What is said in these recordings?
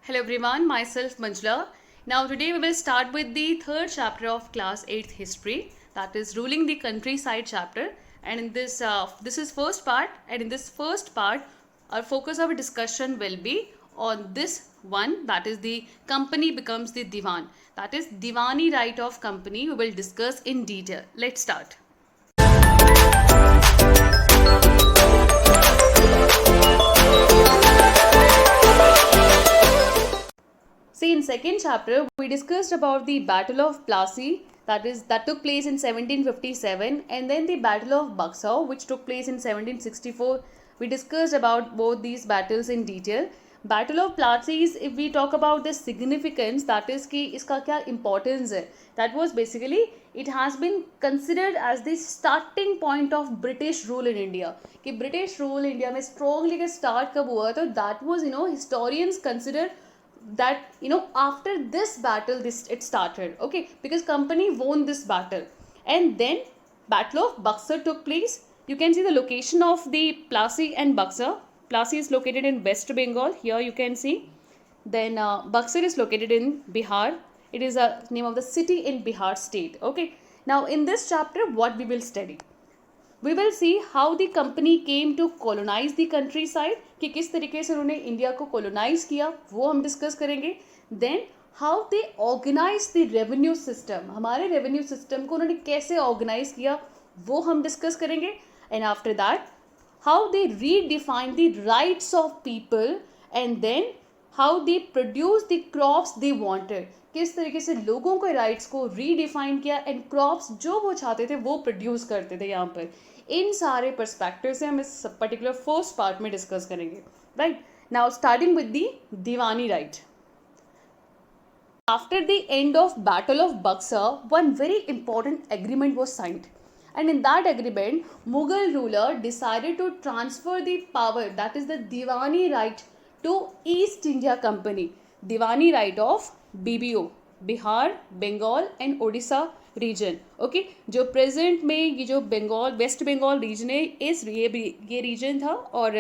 Hello everyone, myself Manjula. Now today we will start with the third chapter of class 8th history, that is ruling the countryside chapter. And in this is first part, and in this first part our focus of discussion will be on this one, that is the company becomes the diwan, that is diwani right of company. We will discuss in detail. Let's start. See, in second chapter, we discussed about the Battle of Plassey, that took place in 1757, and then the Battle of Buxar, which took place in 1764. We discussed about both these battles in detail. Battle of Plassey, if we talk about the significance, that is कि इसका क्या importance है, that was basically it has been considered as the starting point of British rule in India. कि British rule India में strongly का start कब हुआ था, that was historians consider that after this battle it started, okay, because company won this battle. And then Battle of Buxar took place. You can see the location of the Plassey and Buxar. Plassey is located in West Bengal, here you can see. Then Buxar is located in Bihar. It is a name of the city in Bihar state. Okay, now in this chapter what we will study, we will see how the company came to colonize the countryside, कि किस तरीके से उन्होंने India को colonize किया वो हम discuss करेंगे. Then how they organize the revenue system, हमारे revenue system को उन्होंने कैसे organize किया वो हम discuss करेंगे. And after that how they redefine the rights of people, and then how they produce the crops they wanted, किस तरीके से लोगों के राइट्स को रीडिफाइन किया एंड क्रॉप्स जो वो चाहते थे वो प्रोड्यूस करते थे यहाँ पर. इन सारे पर्सपेक्टिव से हम इस पर्टिकुलर फर्स्ट पार्ट में डिस्कस करेंगे. Right, now starting with the Deewani right. After the end of Battle of Buxar, one very important agreement was signed. And in that agreement, Mughal ruler decided to transfer the power, that is the Diwani right, to East India Company. Diwani right of BBO, Bihar, Bengal and Orissa region. Okay, जो present में ये जो Bengal waste Bengal reason है, इस ये region था, और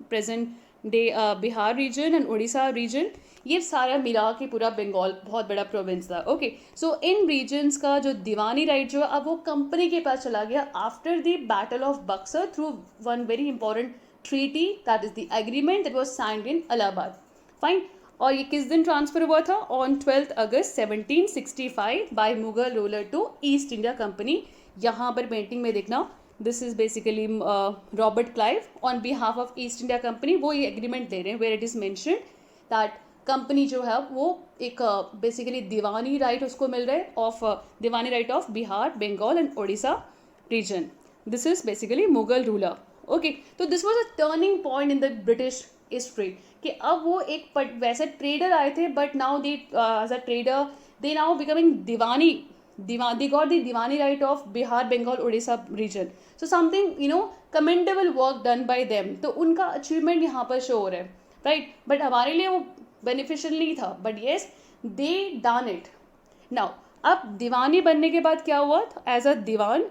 present day Bihar region and Orissa region, ये सारा मिला के पूरा बंगाल बहुत बड़ा प्रोविंस था. ओके, सो इन रीजन्स का जो दीवानी राइट जो है अब वो कंपनी के पास चला गया after the battle of Buxar through one very important treaty, that is the agreement that was signed in Allahabad. Fine, और ये किस दिन ट्रांसफर हुआ था? On 12 August 1765 by Mughal ruler to East India Company. यहाँ पर पेंटिंग में देखना, this is basically Robert Clive on behalf of East India Company. वो ये एग्रीमेंट दे रहे हैं where it is mentioned that company जो है वो एक बेसिकली दीवानी राइट उसको मिल रहा है of diwani right of Bihar, Bengal and Orissa region. This is basically Mughal ruler. Okay, तो this was a turning point in the British history कि अब वो एक वैसे ट्रेडर आए थे, but now they as a trader they now becoming they got the diwani right of Bihar, Bengal, Orissa region. So something commendable work done by them. तो उनका achievement यहाँ पर शो हो रहा है, राइट, बट हमारे लिए वो बेनिफिशियल नहीं था, but yes they done it. Now अब दीवानी बनने के बाद क्या हुआ? As a Diwan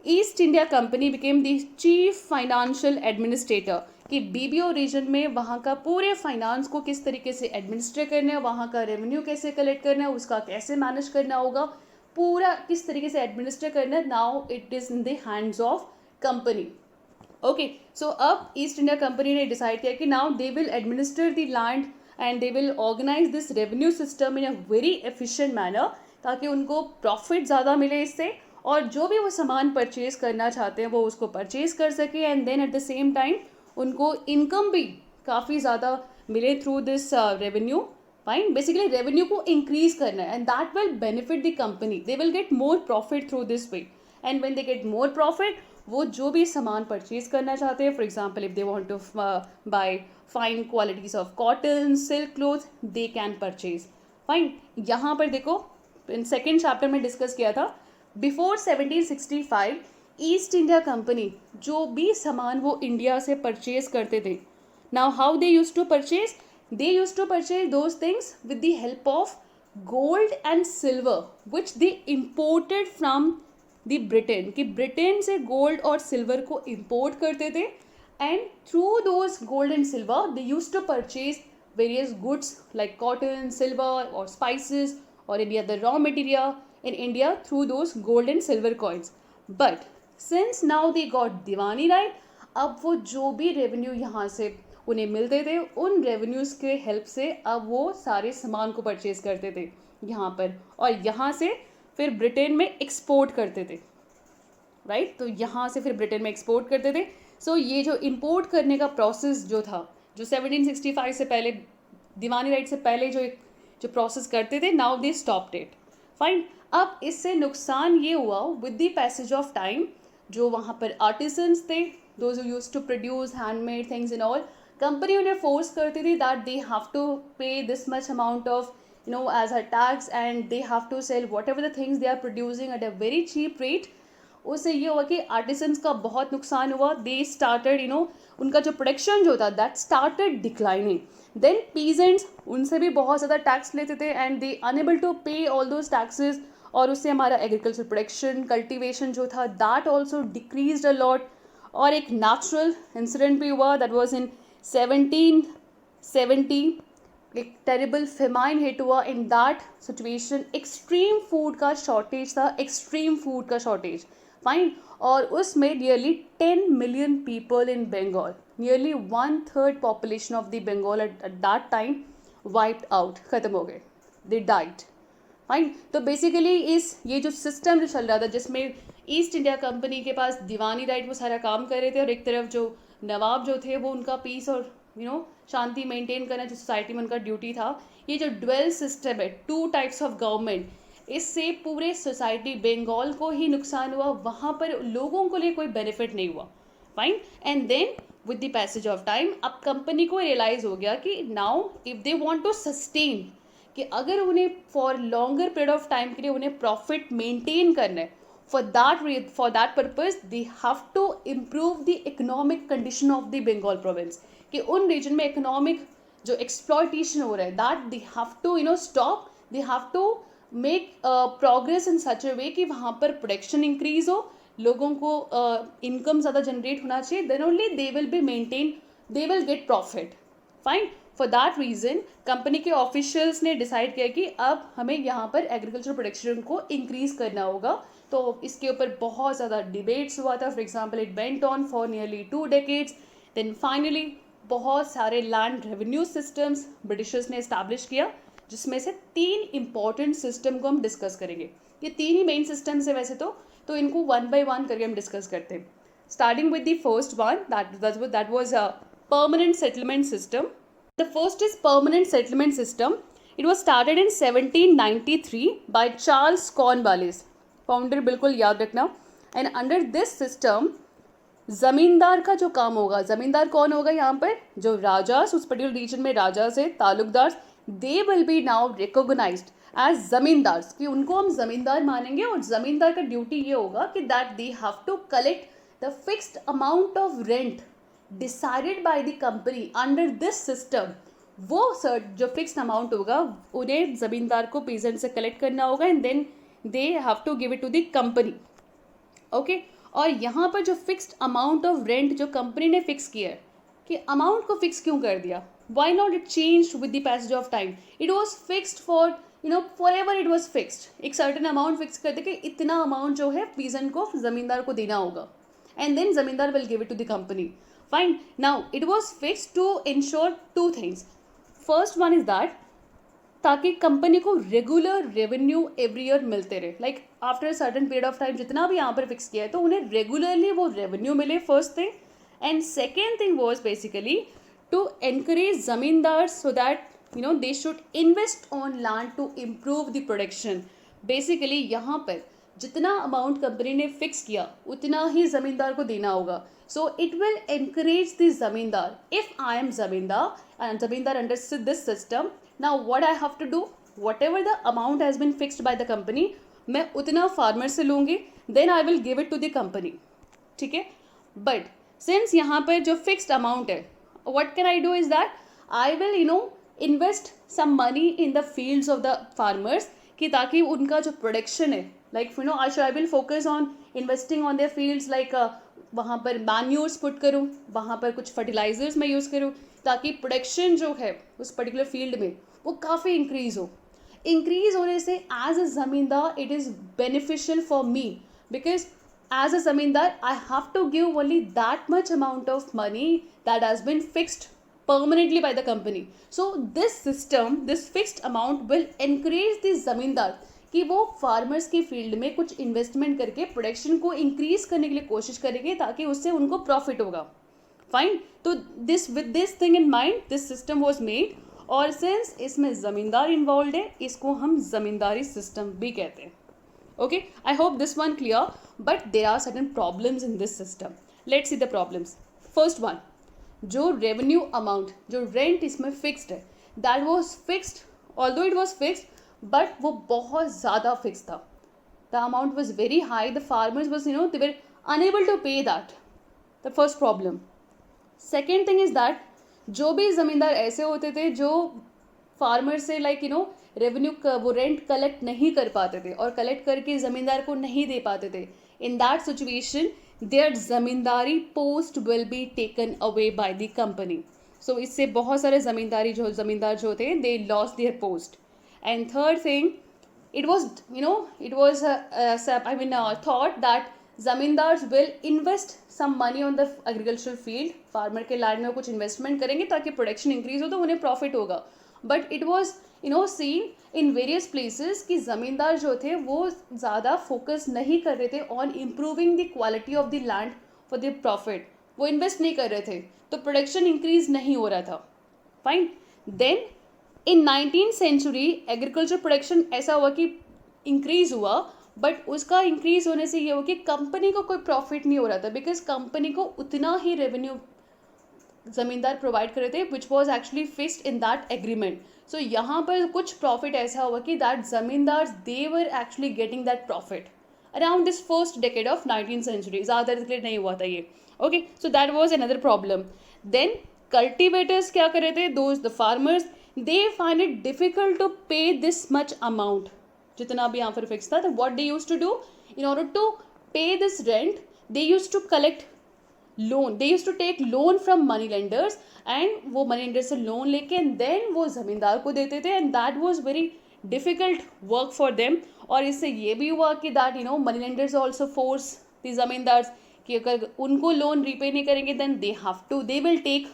East India Company became the chief financial administrator, कि बीबीओ रीजन में वहाँ का पूरे फाइनेंस को किस तरीके से एडमिनिस्ट्रेट करना है, वहाँ का रेवेन्यू कैसे कलेक्ट करना है, उसका कैसे मैनेज करना होगा, पूरा किस तरीके से एडमिनिस्ट्रेट करना है. Now it is in the hands of company. Okay, so अब ईस्ट इंडिया कंपनी ने डिसाइड किया कि now they will administer the land and they will organise this revenue system in a very efficient manner, ताकि उनको profit ज़्यादा मिले इससे, और जो भी वो सामान परचेज करना चाहते हैं वो उसको परचेज कर सके, and then at the same time उनको इनकम भी काफ़ी ज़्यादा मिले through this revenue. Fine, basically revenue को इंक्रीज करना है, and that will benefit the company. They will get more profit through this way, and when they get more profit, वो जो भी सामान परचेज करना चाहते हैं, for example if they want to buy fine qualities of cotton, silk cloth, they can purchase. Fine, यहाँ पर देखो इन सेकेंड चैप्टर में डिस्कस किया था, बिफोर 1765 ईस्ट इंडिया कंपनी जो भी सामान वो इंडिया से परचेज करते थे, now how they use to purchase? They use to purchase those things with the help of gold and silver which they imported from the Britain, कि Britain से gold और सिल्वर को इम्पोर्ट करते थे, and through those gold and silver they use to purchase various goods like cotton, silver or spices or any other raw material in India through those gold and silver coins. But since now they got Diwani right, अब वो जो भी revenue यहाँ से उन्हें मिलते थे उन रेवेन्यूज़ के हेल्प से अब वो सारे सामान को परचेज करते थे यहाँ पर, और यहाँ से फिर ब्रिटेन में एक्सपोर्ट करते थे, राइट तो यहाँ से फिर ब्रिटेन में एक्सपोर्ट करते थे. सो ये जो इंपोर्ट करने का प्रोसेस जो था, जो 1765 से पहले, दीवानी राइट से पहले जो प्रोसेस करते थे, now they stopped it. Fine. अब इससे नुकसान ये हुआ with the passage of time, जो वहाँ पर आर्टिसंस थे, those who used to produce handmade things and all, company उन्हें फोर्स करती थी that they have to pay this much amount of as a tax and they have to sell whatever the things they are producing at a very cheap rate. उससे ये हुआ कि artisans का बहुत नुकसान हुआ. दे स्टार्टेड उनका जो प्रोडक्शन जो था that started declining. Then peasants, उनसे भी बहुत ज़्यादा टैक्स लेते थे and they unable to pay all those taxes, और उससे हमारा एग्रीकल्चर प्रोडक्शन, कल्टिवेशन जो था that also decreased a lot. और एक नेचुरल इंसिडेंट भी हुआ, दैट वाज इन 1770. एक टेरिबल फेमाइन हिट हुआ. In that situation extreme food का शॉर्टेज था, एक्सट्रीम फूड का शॉर्टेज. फाइन. और उसमें nearly 10 million people in Bengal, nearly 1/3 population of the Bengal at that time wiped out, ख़त्म हो गए, दे डाइड. फाइन. तो बेसिकली ये जो सिस्टम जो चल रहा था, जिसमें ईस्ट इंडिया कंपनी के पास दीवानी राइट वो सारा काम कर रहे थे, और एक तरफ जो नवाब जो थे वो उनका पीस और शांति मेंटेन करना जो सोसाइटी में उनका ड्यूटी था. ये जो ड्वेल सिस्टम है, 2 टाइप्स ऑफ गवर्नमेंट, इससे पूरे सोसाइटी बंगाल को ही नुकसान हुआ, वहाँ पर लोगों को लिए कोई बेनिफिट नहीं हुआ. Fine. And then with the passage of time अब कंपनी को रियलाइज़ हो गया कि now if they want to sustain, कि अगर उन्हें for longer period of time के लिए उन्हें प्रॉफिट मेंटेन करना है, for that purpose they have to improve the economic condition of the Bengal province. कि उन रीजन में इकोनॉमिक जो एक्सप्लॉयटेशन हो रहा है that they have to stop, they have to make progress in such a way कि वहाँ पर प्रोडक्शन इंक्रीज हो, लोगों को इनकम ज़्यादा जनरेट होना चाहिए, then only they will be maintain, they will get profit. Fine. For that reason company के ऑफिशियल्स ने डिसाइड किया कि अब हमें यहाँ पर एग्रीकल्चर प्रोडक्शन को इंक्रीज करना होगा. तो इसके ऊपर बहुत ज़्यादा डिबेट्स हुआ था. For example it went on for nearly 2 decades. Then finally बहुत सारे लैंड रेवेन्यू सिस्टम्स ब्रिटिशर्स ने इस्टेब्लिश किया, जिसमें से 3 इंपॉर्टेंट सिस्टम को हम डिस्कस करेंगे. ये 3 ही मेन सिस्टम्स है वैसे तो इनको 1 by 1 करके हम डिस्कस करते हैं. Starting with the first one, that was a permanent settlement system. The first is permanent settlement system. It was started in 1793 by Charles Cornwallis. Founder बिल्कुल याद रखना. एंड अंडर दिस सिस्टम ज़मींदार का जो काम होगा, ज़मींदार कौन होगा यहाँ पर, जो राजास उस पर्टिकुलर रीजन में राजा से ताल्लुकदार, they will be now recognised as zamindars, कि उनको हम ज़मींदार मानेंगे. और ज़मींदार का ड्यूटी ये होगा कि that they have to collect the fixed amount of rent decided by the company under this system. वो सर जो फिक्स्ड अमाउंट होगा उन्हें ज़मींदार को पीजेंट से कलेक्ट करना होगा and then they have to give it to the company. Okay. और यहाँ पर जो फिक्स्ड अमाउंट ऑफ रेंट जो कंपनी ने फिक्स किया है, कि अमाउंट को फिक्स क्यों कर दिया, why not it change with the passage of time. It was fixed for ever, it was fixed. एक सर्टन अमाउंट फिक्स करते कि इतना अमाउंट जो है पीजेंट को ज़मींदार को देना होगा and then zamindar will give it to the company. Fine. Now it was fixed to ensure 2 things. First one is that ताकि कंपनी को रेगुलर रेवेन्यू एवरी ईयर मिलते रहे, like after certain period of time जितना भी यहाँ पर fix किया है तो उन्हें रेगुलरली वो रेवेन्यू मिले, first thing. And second thing was basically to encourage zamindar so that they should invest on land to improve the production. Basically यहाँ पर जितना अमाउंट कंपनी ने फिक्स किया उतना ही ज़मींदार को देना होगा. So it will encourage the ज़मींदार. इफ़ आई एम ज़मींदार and zamindar understood this system, now what I have to do, whatever the amount has been fixed by the company, मैं उतना फार्मर से लूँगी, then I will give it to the company. ठीक है. But since यहाँ पर जो fixed amount है, what can I do is that I will invest some money in the fields of the farmers, कि ताकि उनका जो प्रोडक्शन है, like I will focus on investing on their fields, like वहाँ पर मैन्योर्स पुट करूँ, वहाँ पर कुछ फर्टिलाइजर्स मैं यूज़ करूँ, ताकि प्रोडक्शन जो है उस पर्टिकुलर फील्ड में वो काफ़ी इंक्रीज़ हो. इंक्रीज़ होने से एज अ ज़मींदार it is beneficial for me, because as a zamindar I have to give only that much amount of money that has been fixed permanently by the company. So this system, this fixed amount will encourage the zamindar कि वो farmers की field में कुछ investment करके production को increase करने के लिए कोशिश करेंगे, ताकि उससे उनको प्रॉफिट होगा. फाइन. तो this with this thing in mind this system was made, और सिंस इसमें ज़मींदार इन्वॉल्व है, इसको हम ज़मींदारी सिस्टम भी कहते हैं. Okay, I hope this one clear, but there are certain problems in this system. Let's see the problems. First one, जो revenue amount, जो rent इसमें fixed है, that was fixed, although it was fixed, but वो बहुत ज़्यादा fixed था. The amount was very high. The farmers was, they were unable to pay that. The first problem. Second thing is that जो भी ज़मींदार ऐसे होते थे जो फार्मर से रेवेन्यू वो रेंट कलेक्ट नहीं कर पाते थे और कलेक्ट करके ज़मींदार को नहीं दे पाते थे, in that situation their zamindari post will be taken away by the company. So इससे बहुत सारे ज़मींदार जो थे they lost their post. And third thing, it was I mean thought that zamindars will invest some money on the agricultural field. Farmer के land में कुछ investment करेंगे ताकि प्रोडक्शन इंक्रीज हो तो उन्हें प्रॉफिट होगा. But it was seen in various places कि ज़मींदार जो थे वो ज़्यादा फोकस नहीं कर रहे थे on improving the quality of the land for the profit. वो इन्वेस्ट नहीं कर रहे थे, तो प्रोडक्शन इंक्रीज नहीं हो रहा था. Fine. Then in 19th century agriculture production ऐसा हुआ कि इंक्रीज हुआ, बट उसका इंक्रीज होने से ये हुआ कि कंपनी को कोई प्रॉफिट नहीं हो रहा था, बिकॉज कंपनी को उतना ही रेवेन्यू ज़मींदार प्रोवाइड कर रहे थे which was actually fixed in that agreement. So यहाँ पर कुछ प्रॉफिट ऐसा हुआ कि that zamindar they were actually getting that profit around this first decade of 19th century. ज़्यादा देर नहीं हुआ था ये. Okay, so that was another problem. Then cultivators क्या कर रहे थे, those the farmers they find it difficult to pay this much amount जितना भी यहाँ पर फिक्स था. तो what they used to do in order to pay this rent, they used to collect loan, they used to take loan from money lenders, and वो money lender से loan लेके then वो ज़मींदार को देते थे. And that was very difficult work for them. और इससे ये भी हुआ कि that money lenders also force the zamindars कि अगर उनको लोन रीपे नहीं करेंगे then they will take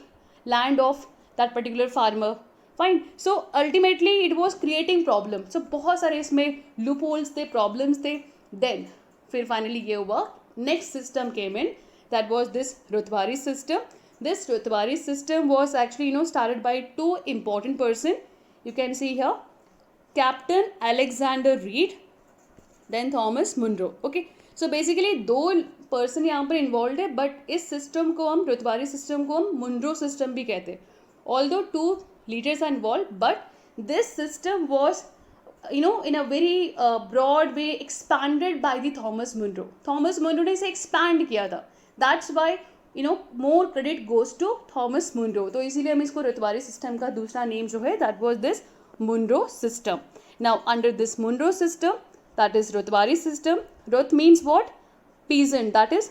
land of that particular farmer. Fine. So ultimately it was creating problem. So बहुत सारे इसमें लूप होल्स थे, प्रॉब्लम्स थे. देन फिर फाइनली ये हुआ, next system came in, that was this Rutwari system. This Rutwari system was actually started by two important person. You can see here, Captain Alexander Reed, then Thomas Munro. Okay, so basically दो person यहाँ पर involved है, but इस system को हम Rutwari system को हम Munro system भी कहते हैं. Although two leaders are involved, but this system was in a very broad way expanded by the Thomas Munro. Thomas Munro ने इसे expand किया था. That's why more credit goes to Thomas Munro. तो इसीलिए हम इसको रतवारी सिस्टम का दूसरा नेम जो है that was this Munro system. Now under this Munro system, that is रतवारी system. Ruth means what? Peasant, that is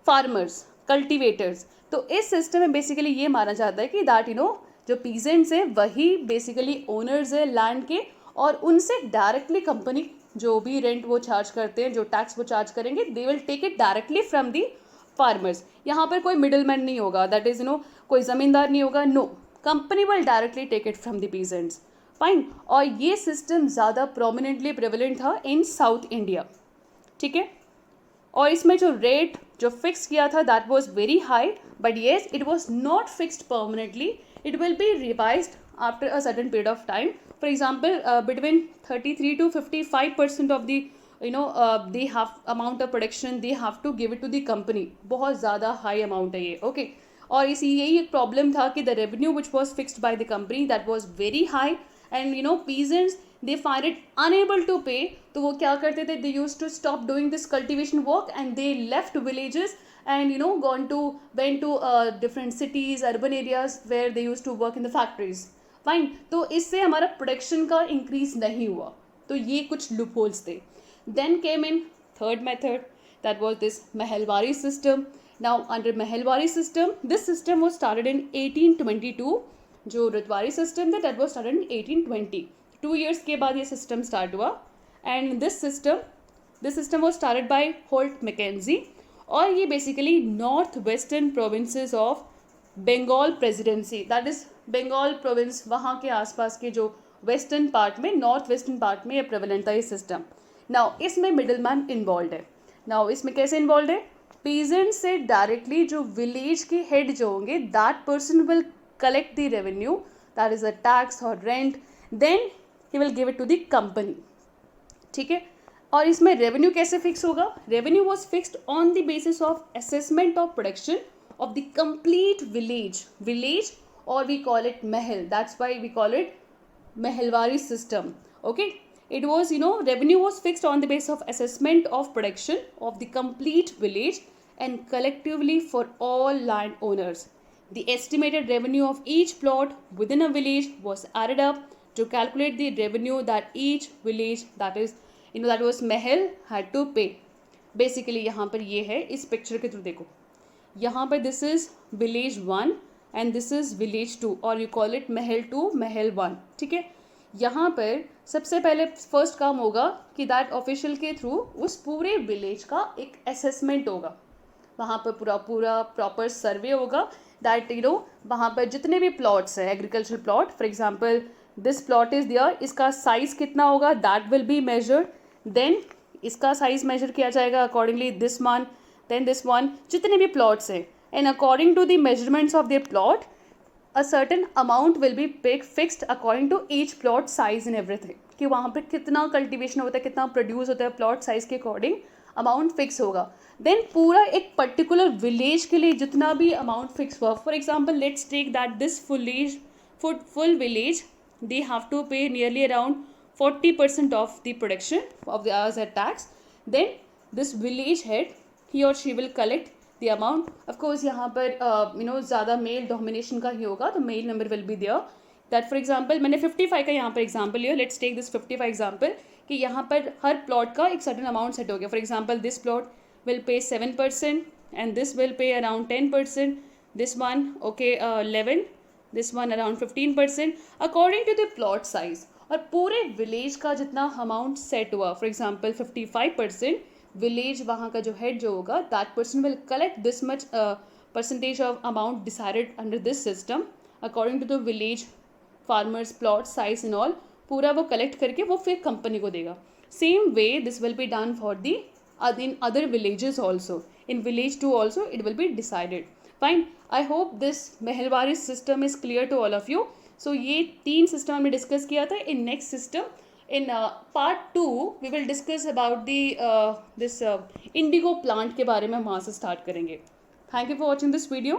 farmers, cultivators. तो इस सिस्टम में बेसिकली ये माना जाता है कि दैट जो पीजेंट्स है वही बेसिकली ओनर्स है लैंड के, और उनसे डायरेक्टली कंपनी जो भी रेंट वो चार्ज करते हैं, जो टैक्स वो चार्ज करेंगे, they will take it directly from the farmers. यहाँ पर कोई मिडल मैन नहीं होगा, दैट इज कोई ज़मींदार नहीं होगा. No, company will directly take it from the peasants. Fine. और ये सिस्टम ज़्यादा प्रोमिनेंटली प्रेवलेंट था इन साउथ इंडिया. ठीक है. और इसमें जो रेट जो फिक्स किया था that was very high, but yes it was not fixed permanently. It will B revised after a certain period of time. For example between 33 to 55% of the they have amount of production they have to give it to the company. बहुत ज़्यादा high amount है ये. Okay. और यही एक problem था कि the revenue which was fixed by the company that was very high, and peasants they find it unable to pay. तो वो क्या करते थे, they used to stop doing this cultivation work and they left villages and went to different cities, urban areas where they used to work in the factories. Fine. तो इससे हमारा production का increase नहीं हुआ. तो ये कुछ लूप होल्स थे. Then came in third method. that was this Meherwari system. Now under Meherwari system, this system was started in 1822. जो रतवारी सिस्टम था that was started in 1820. 2 years के बाद ये सिस्टम स्टार्ट हुआ. And this system was started by Holt Mackenzie. और ये basically north western provinces of Bengal presidency, that is Bengal province, वहाँ के आसपास के जो वेस्टर्न पार्ट में, नॉर्थ वेस्टर्न पार्ट में ये प्रेवलेंट था ये सिस्टम. नाउ इसमें मिडिल मैन इन्वॉल्व है. नाउ इसमें कैसे इन्वॉल्व है? पीजेंट से डायरेक्टली जो विलेज के हेड जो होंगे, that person will collect the revenue, that is a tax और rent, then he will give it to the company. ठीक है. और इसमें रेवेन्यू कैसे फिक्स होगा? Revenue was fixed on the basis of assessment of production of the complete village, और we call it Mahal, that's why we call it Meherwari system. Okay, it was, revenue was fixed on the basis of assessment of production of the complete village and collectively for all landowners. The estimated revenue of each plot within a village was added up to calculate the revenue that each village, that was Mahal, had to pay. Basically यहाँ पर ये है, इस picture के through देखो, यहाँ पर this is village 1 and this is village 2, और यू कॉल इट महल 2, महल 1. ठीक है. यहाँ पर सबसे पहले फर्स्ट काम होगा कि दैट ऑफिशियल के थ्रू उस पूरे विलेज का एक असेसमेंट होगा. वहाँ पर पूरा प्रॉपर सर्वे होगा, दैट वहाँ पर जितने भी प्लॉट्स हैं, agriculture plot, for example this plot is there, इसका साइज़ कितना होगा, that will be measured. Then इसका साइज़ मेजर किया जाएगा accordingly, this one, then this one, जितने भी प्लॉट्स हैं. And according to the measurements of their plot, a certain amount will be fixed according to each plot size and everything. कि वहाँ पर कितना कल्टिवेशन होता है, कितना प्रोड्यूस होता है, प्लॉट साइज के अकॉर्डिंग अमाउंट फिक्स होगा. देन पूरा एक पर्टिकुलर विलेज के लिए जितना भी अमाउंट फिक्स हुआ, for example let's take that this full village they have to pay nearly around 40% of the production of the as a tax. Then this village head, he और she will collect the amount. Of course यहाँ पर ज़्यादा male domination का ही होगा, तो male number will be there. That for example मैंने 55 का यहाँ पर एग्जांपल लिया, लेट्स टेक दिस 55 एग्जांपल, कि यहाँ पर हर प्लॉट का एक सर्टेन अमाउंट सेट हो गया. For example this plot will pay 7% and this will pay around 10%, this one 11, this one around 15% according to the plot size. और पूरे विलेज का जितना अमाउंट सेट हुआ, फॉर एग्जाम्पल 55%, विलेज वहाँ का जो हेड जो होगा, that person will collect this much percentage of amount decided under this system according to the village farmers plot size and all. पूरा वो कलेक्ट करके वो फिर कंपनी को देगा. Same way this will be done for the in other villages also. In village 2 also it will be decided. Fine. I hope this Meherwari system is clear to all of you. So ये 3 system हमने discuss किया था. In next system, in part 2 we will discuss about the this indigo plant के बारे में वहाँ से start करेंगे. Thank you for watching this video.